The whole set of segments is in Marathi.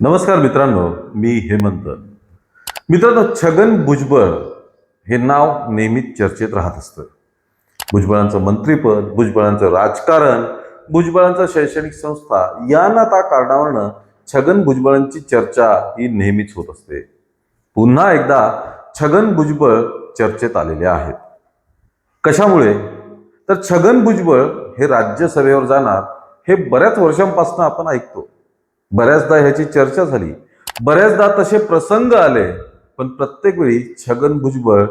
नमस्कार मित्रांनो, मी हेमंत. मित्रांनो, छगन भुजबळ हे नाव नेहमीच चर्चेत राहत असतं. भुजबळांचं मंत्रिपद, भुजबळांचं राजकारण, भुजबळांच्या शैक्षणिक संस्था या ना त्या कारणावरनं छगन भुजबळांची चर्चा ही नेहमीच होत असते. पुन्हा एकदा छगन भुजबळ चर्चेत आलेले आहेत. कशामुळे? तर छगन भुजबळ हे राज्यसभेवर जाणार हे बऱ्याच वर्षांपासून आपण ऐकतो. बऱ्याचदा ह्याची चर्चा झाली, बऱ्याचदा तसे प्रसंग आले, पण प्रत्येक वेळी छगन भुजबळ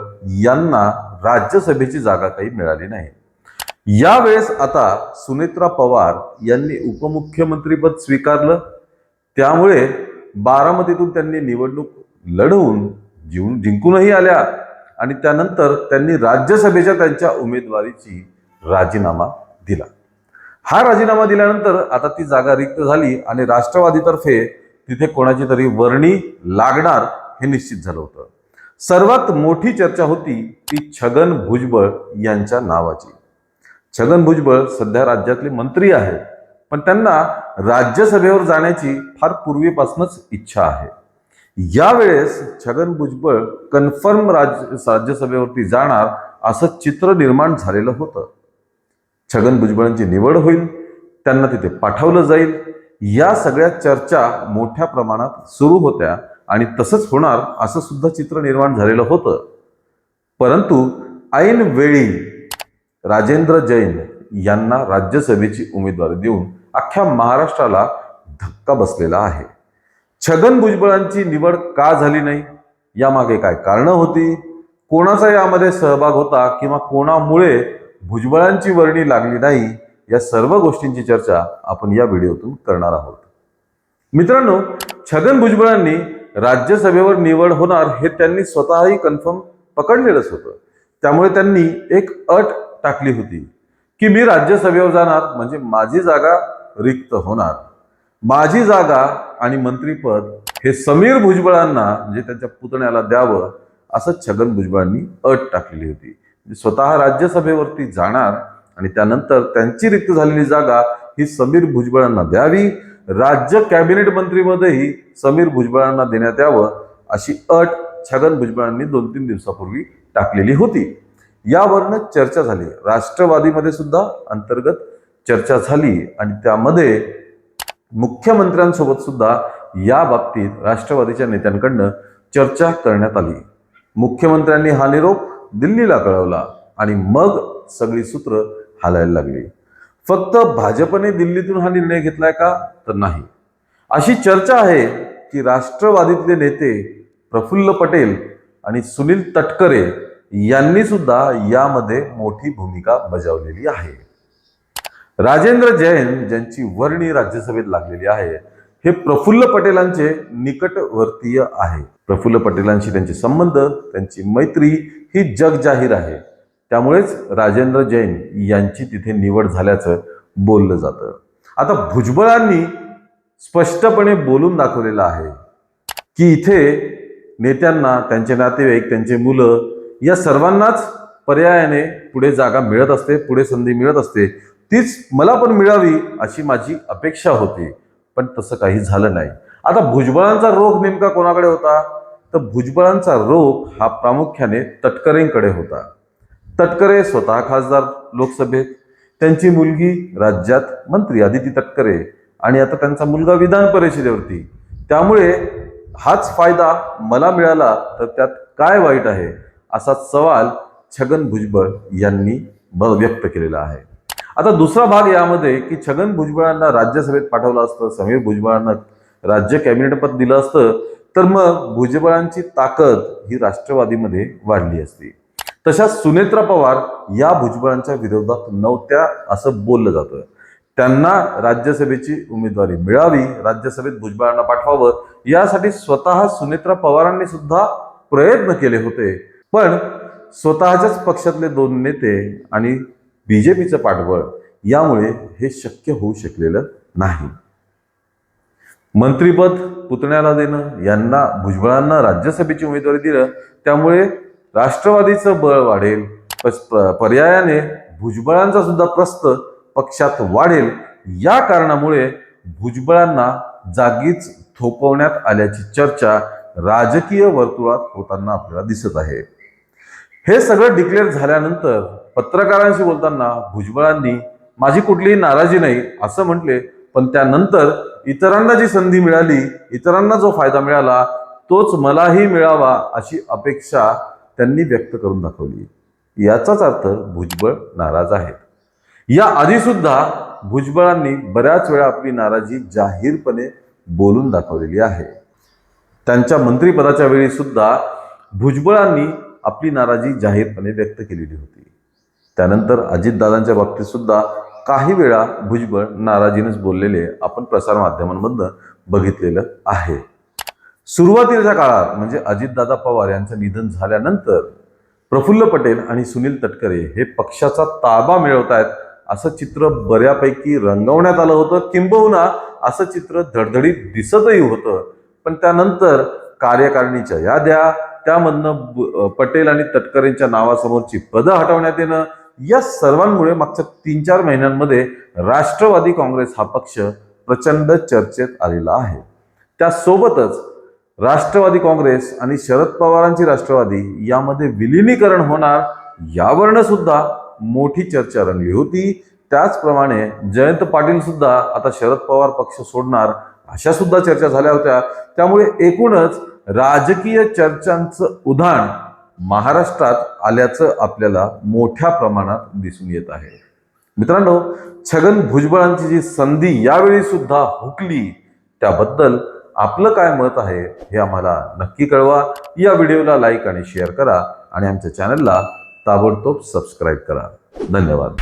यांना राज्यसभेची जागा काही मिळाली नाही. यावेळेस आता सुनेत्रा पवार यांनी उपमुख्यमंत्रीपद स्वीकारलं. त्यामुळे बारामतीतून त्यांनी निवडणूक लढवून जिंकूनही आल्या आणि त्यानंतर त्यांनी राज्यसभेच्या त्यांच्या उमेदवारीची राजीनामा दिला. हा राजीनामा दिल्यानंतर आता ती जागा रिक्त झाली आणि राष्ट्रवादीतर्फे तिथे कोणाची तरी वर्णी लागणार हे निश्चित झालं होतं. सर्वात मोठी चर्चा होती ती छगन भुजबळ यांच्या नावाची. छगन भुजबळ सध्या राज्यातले मंत्री आहेत, पण त्यांना राज्यसभेवर जाण्याची फार पूर्वीपासूनच इच्छा आहे. यावेळेस छगन भुजबळ कन्फर्म राज्यसभेवरती जाणार असं चित्र निर्माण झालेलं होतं. छगन भुजबळांची निवड होईल, त्यांना तिथे पाठवलं जाईल, या सगळ्या चर्चा मोठ्या प्रमाणात सुरू होत्या आणि तसंच होणार असं सुद्धा चित्र निर्माण झालेलं होतं. परंतु ऐन वेळी राजेंद्र जैन यांना राज्यसभेची उमेदवारी देऊन अख्ख्या महाराष्ट्राला धक्का बसलेला आहे. छगन भुजबळांची निवड का झाली नाही, यामागे काय कारणं होती, कोणाचा यामध्ये सहभाग होता किंवा कोणामुळे भुजबळांची वर्णी लागली नाही, या सर्व गोष्टींची चर्चा आपण या व्हिडिओतून करणार आहोत. मित्रांनो, छगन भुजबळांनी राज्यसभेवर निवड होणार हे त्यांनी स्वतःही कन्फर्म पकडलेलंच होतं. त्यामुळे त्यांनी एक अट टाकली होती की मी राज्यसभेवर जाणार म्हणजे माझी जागा रिक्त होणार. माझी जागा आणि मंत्रिपद हे समीर भुजबळांना म्हणजे त्यांच्या पुतण्याला द्यावं असं छगन भुजबळांनी अट टाकलेली होती. स्वतः राज्यसभेवरती जाणार आणि त्यानंतर त्यांची रिक्त झालेली जागा ही समीर भुजबळांना द्यावी, राज्य कॅबिनेट मंत्रीमध्येही समीर भुजबळांना देण्यात यावं अशी अट छगन भुजबळांनी 2-3 दिवसापूर्वी टाकलेली होती. यावरनं चर्चा झाली, राष्ट्रवादीमध्ये सुद्धा अंतर्गत चर्चा झाली आणि त्यामध्ये मुख्यमंत्र्यांसोबत सुद्धा या बाबतीत राष्ट्रवादीच्या नेत्यांकडनं चर्चा करण्यात आली. मुख्यमंत्र्यांनी हा निरोप दिल्लीला कळवला आणि मग सगळी सूत्र हालायला लागली. फक्त भाजपने दिल्लीतून हा निर्णय घेतलाय का, तर नाही. अशी चर्चा आहे की राष्ट्रवादीतले नेते प्रफुल्ल पटेल आणि सुनील तटकरे यांनी सुद्धा यामध्ये मोठी भूमिका बजावलेली आहे. राजेंद्र जैन ज्यांची वर्णी राज्यसभेत लागलेली आहे हे प्रफुल्ल पटेलांचे निकटवर्तीय आहे. प्रफुल्ल पटेलांशी त्यांचे संबंध, त्यांची मैत्री ही जग जाहीर आहे. त्यामुळेच राजेंद्र जैन यांची तिथे निवड झाल्याचं बोललं जातं. आता भुजबळांनी स्पष्टपणे बोलून दाखवलेलं आहे की इथे नेत्यांना, त्यांचे नातेवाईक, त्यांचे मुलं या सर्वांनाच पर्यायाने पुढे जागा मिळत असते, पुढे संधी मिळत असते. तीच मला पण मिळावी अशी माझी अपेक्षा होती, पण तसं काही झालं नाही. आता भुजबळांचा रोख नेमका कोणाकडे होता, तर भुजबळांचा रोख हा प्रामुख्याने तटकरेंकडे होता. तटकरे स्वतः खासदार लोकसभेत, त्यांची मुलगी राज्यात मंत्री अदिती तटकरे आणि आता त्यांचा मुलगा विधान परिषदेवरती. त्यामुळे हाच फायदा मला मिळाला तर त्यात काय वाईट आहे असा सवाल छगन भुजबळ यांनी व्यक्त केलेला आहे. आता दुसरा भाग यामध्ये की छगन भुजबळांना राज्यसभेत पाठवलं असतं, समीर भुजबळांना राज्य कॅबिनेटपद दिलं असतं, तर मग भुजबळांची ताकद ही राष्ट्रवादीमध्ये वाढली असती. तशाच सुनेत्रा पवार या भुजबळांच्या विरोधात नव्हत्या असं बोललं जातं. त्यांना राज्यसभेची उमेदवारी मिळावी, राज्यसभेत भुजबळांना पाठवावं यासाठी स्वतः सुनेत्रा पवारांनी सुद्धा प्रयत्न केले होते. पण स्वतःच्याच पक्षातले 2 नेते आणि बीजेपीचं पाठबळ यामुळे हे शक्य होऊ शकलेलं नाही. मंत्रिपद पुतण्याला देणं, यांना भुजबळांना राज्यसभेची उमेदवारी दिलं, त्यामुळे राष्ट्रवादीचं बळ वाढेल, पर्यायाने भुजबळांचा सुद्धा प्रस्त पक्षात वाढेल. या कारणामुळे भुजबळांना जागीच थोपवण्यात आल्याची चर्चा राजकीय वर्तुळात होताना आपल्याला दिसत आहे. हे सगळं डिक्लेअर झाल्यानंतर पत्रकारांशी बोलताना भुजबळांनी माझी कुठलीही नाराजी नाही असं म्हटले, पण त्यानंतर इतरांना जी संधी मिळाली, इतरांना जो फायदा मिळाला तोच मलाही मिळावा अशी अपेक्षा त्यांनी व्यक्त करून दाखवली. याचाच अर्थ भुजबळ नाराज आहेत. या आधी सुद्धा भुजबळांनी बऱ्याच वेळा आपली नाराजी जाहीरपणे बोलून दाखवलेली आहे. त्यांच्या मंत्रिपदाच्या वेळी सुद्धा भुजबळांनी आपली नाराजी जाहीरपणे व्यक्त केलेली होती. त्यानंतर अजितदादांच्या बाबतीत सुद्धा काही वेळा भुजबळ नाराजीनेच बोललेले आपण प्रसारमाध्यमांमधनं बघितलेलं आहे. सुरुवातीच्या काळात म्हणजे अजितदादा पवार यांचं निधन झाल्यानंतर प्रफुल्ल पटेल आणि सुनील तटकरे हे पक्षाचा ताबा मिळवतायत असं चित्र बऱ्यापैकी रंगवण्यात आलं होतं, किंबहुना असं चित्र धडधडीत दिसतही होतं. पण त्यानंतर कार्यकारिणीच्या याद्या, त्यामधनं पटेल आणि तटकरेंच्या नावासमोरची पदं हटवण्यात येणं, या सर्वांमुळे मागच्या 3-4 महिन्यांमध्ये राष्ट्रवादी काँग्रेस हा पक्ष प्रचंड चर्चेत आलेला आहे. त्यासोबतच राष्ट्रवादी काँग्रेस आणि शरद पवारांची राष्ट्रवादी यामध्ये विलिनीकरण होणार यावरनं सुद्धा मोठी चर्चा रंगली होती. त्याचप्रमाणे जयंत पाटील सुद्धा आता शरद पवार पक्ष सोडणार अशा सुद्धा चर्चा झाल्या होत्या. त्यामुळे एकूणच राजकीय चर्चांचं उधाण महाराष्ट्रात आल्याचं आपल्याला मोठ्या प्रमाणात दिसून येत आहे. मित्रांनो, छगन भुजबळांची जी संधी यावेळी सुद्धा हुकली त्याबद्दल आपलं काय मत आहे हे आम्हाला नक्की कळवा. या व्हिडिओला लाईक आणि शेअर करा आणि आमच्या चॅनलला ताबडतोब सबस्क्राईब करा. धन्यवाद.